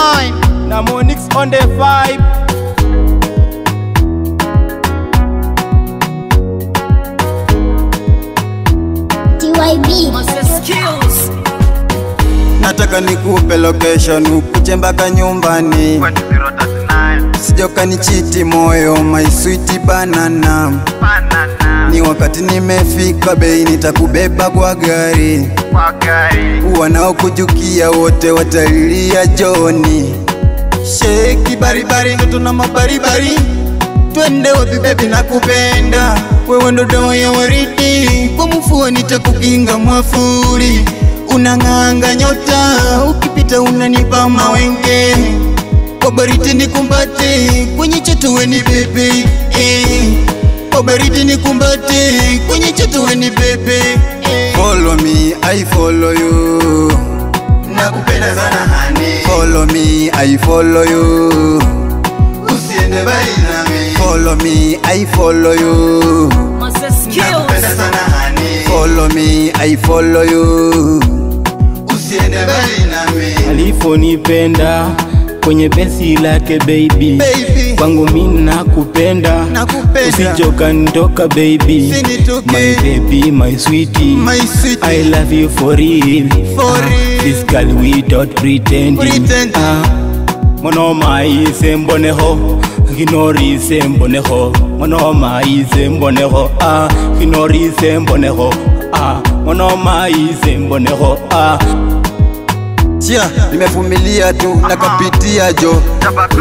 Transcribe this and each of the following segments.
9 na Monix on the 5. TYB Skills. Nataka nikupe location ukuje mpaka nyumbani 2039 sijoka ni chiti moyo my sweet banana. Ni wakati nimefika bei nitakubeba kwa gari. Wanaokujukia wote watalilia Joni. Sheki baribari ndo tuna mabaribari. Twende wapi baby nakupenda. Wewe ndo dawa ya waridi. Kwa mfuwa nitakukinga mwafuri. Unang'anga nyota ukipita unanipa mawenge. Kwa baridi nikumbate kwenye choto we ni bebe. Kwa baridi nikumbate kwenye choto we ni bebe. Follow me, I follow you. Nakupenda sana honey. Follow me, I follow you. Usiende bali nami. Follow me, I follow you. Nakupenda sana honey. Follow me, I follow you. Usiende bali nami. Alifonipenda kwenye pensi lake baby. Kwangu mimi nakupenda. Usijoka nitoka baby. My baby, my sweetie, I love you for real. This girl without pretending. Monoma ise mboneho, Ginori ise mboneho. Monoma ise mboneho, Ginori ise mboneho. Monoma ise mboneho. Chia, nimevumilia tu, nakapitia jo.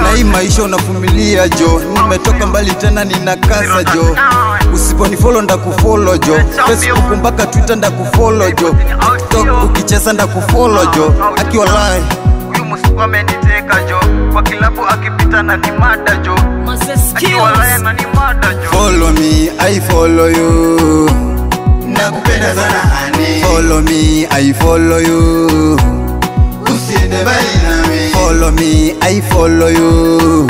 Na hii maisha unavumilia jo. Nimetoka mbali tena ninakaza jo. Usiponifollow ndakufollow jo. Facebook mpaka Twitter ndakufollow jo. TikTok ukicheza ndakufollow jo. Akiwa live huyu musiku ameniteka jo. Kwa kilabu akipita na ni mada jo. Akiwa live na ni mada jo. Follow me, I follow you. Nakupenda sana honey. Follow me, I follow you. Usiende bali nami. Follow me, I follow you.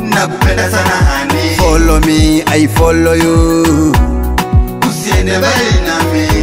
Nakupenda sana honey. Follow me, I follow you. Usiende bali nami.